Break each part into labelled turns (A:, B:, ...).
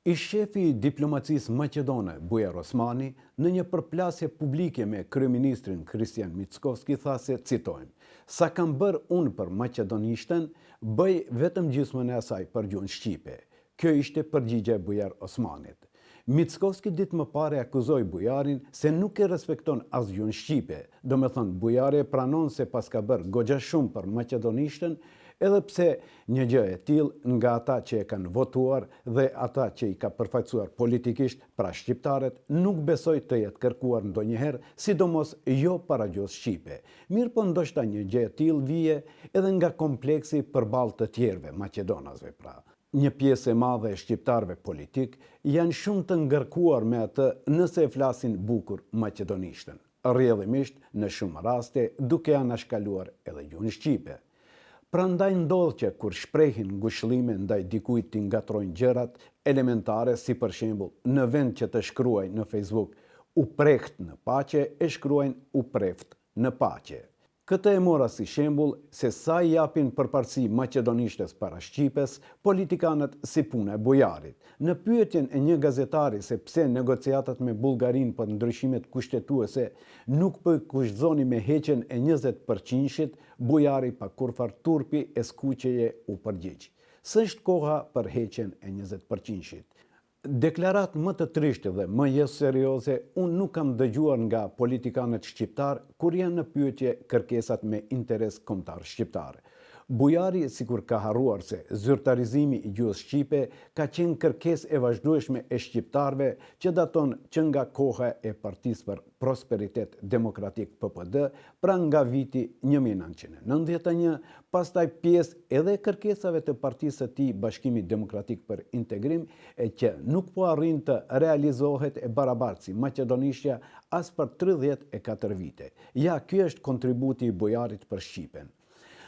A: Ish shefi i diplomacisë maqedone, Bujar Osmani, në një përplasje publike me kryeministrin Kristian Mickoski tha se, citojmë, sa kam bërë unë për maqedonishtën, bëj vetëm gjysmën e asaj për gjuhën shqipe. Kjo ishte përgjigja e Bujar Osmanit. Mickoski ditë më pare akuzoi Bujarin se nuk e respekton as gjuhën shqipe, do me thënë Bujari e pranon se pas ka bërë goxha shumë për maqedonishtën, edhe pse një gjë e tillë nga ata që e kanë votuar dhe ata që i ka përfaqësuar politikisht, pra shqiptarët, nuk besoj të jetë kërkuar ndonjëherë, sidomos jo para gjuhës shqipe. Mirë po ndoshta një gjë e tillë vije edhe nga kompleksi përballë të tjerëve maqedonasve pra. Një pjesë e madhe e shqiptarëve politik janë shumë të ngërkuar me atë nëse e flasin bukur maqedonishtën, rrjedhimisht në shumë raste duke anashkaluar edhe gjuhën shqipe. Prandaj ndodh që kur shprehin ngushëllime ndaj dikujt t'i ngatrojnë gjërat elementare, si për shembull, në vend që të shkruajnë në Facebook u preht në paqe, e shkruajnë u preft në paqe. Këtë e mora si shembull se sa i japin përparësi maqedonishtes para shqipes politikanët si puna e Bujarit. Në pyetjen e një gazetari se pse negociatat me Bullgarinë për ndryshimet kushtetuese nuk po kushtëzoni me heqjen e 20%-shit, Bujari pa kurfar turpi e skuqeje u përgjigj. S'është koha për heqjen e 20%-shit. Deklarat më të trishtë dhe më jo serioze unë nuk kam dëgjuar nga politikanët shqiptar kur janë në pyetje kërkesat me interes kombëtar shqiptar. Bujari, sikur ka harruar se zyrtarizimi i gjuhës shqipe ka qenë kërkesë e vazhdueshme e shqiptarëve që daton që nga koha e Partisë për Prosperitet Demokratik PPD, pra nga viti 1991, pastaj pjesë edhe kërkesave të partisë së tij Bashkimi Demokratik për Integrim, e që nuk po arrin të realizohet e barabartë si maqedonishtja as për 34 vite. Ja, ky është kontributi i Bujarit për Shqipen.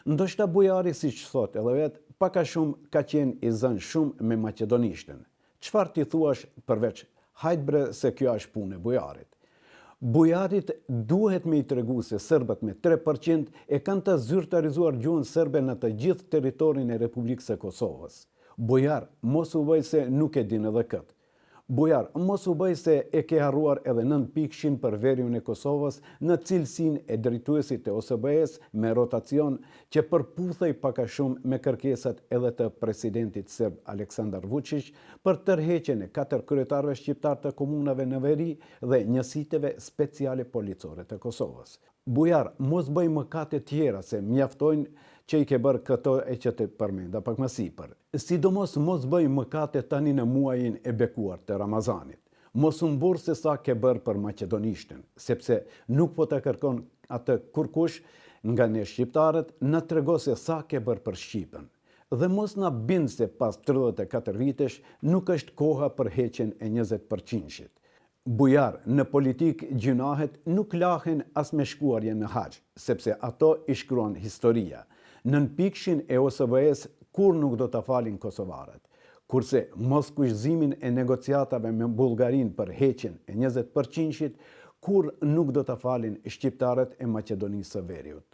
A: Ndoshta Bujari, siç thot edhe vetë, pak a shumë ka qenë i zënë shumë me maqedonishtën. Çfarë ti thuash përveç hajt bre se kjo është punë e Bujarit? Bujarit duhet me i tregu se serbët me 3% e kanë të zyrtarizuar gjuhën serbe në të gjithë territorin e Republikës së Kosovës. Bujar, mos u bëj se nuk e din edhe këtë. Bujar, mos u bëj se e ke harruar edhe 9% për veriun e Kosovës në cilësinë e drejtuesit të OSBE-s me rotacion që përputhej pak a shumë me kërkesat edhe të presidentit serb Aleksandar Vučić për tërheqjen e 4 kryetarëve shqiptar të komunave në veri dhe njësiteve speciale policore të Kosovës. Bujar, mos bëj mëkate tjera se mjaftojnë që i ke bërë këto e që të përmenda pak më sipër. Sidomos mos bëj mëkate tani në muajin e bekuar të Ramazanit. Mos u mburr se sa ke bërë për maqedonishtën, sepse nuk po të kërkon atë kurkush nga ne shqiptarët, na trego se sa ke bërë për Shqipën. Dhe mos na bind se pas 34 vitesh nuk është koha për heqjen e 20%-shit. Bujar, në politik gjunahet nuk lahen as me shkuarje në haxh, sepse ato i shkruan historia. Nën pikshin e OSBE-s kur nuk do të falin kosovarët, kurse mos kushtizimin e negociatave me Bullgarinë për heqjen e 20%-shit, kur nuk do të falin shqiptarët e Maqedonisë së Veriut.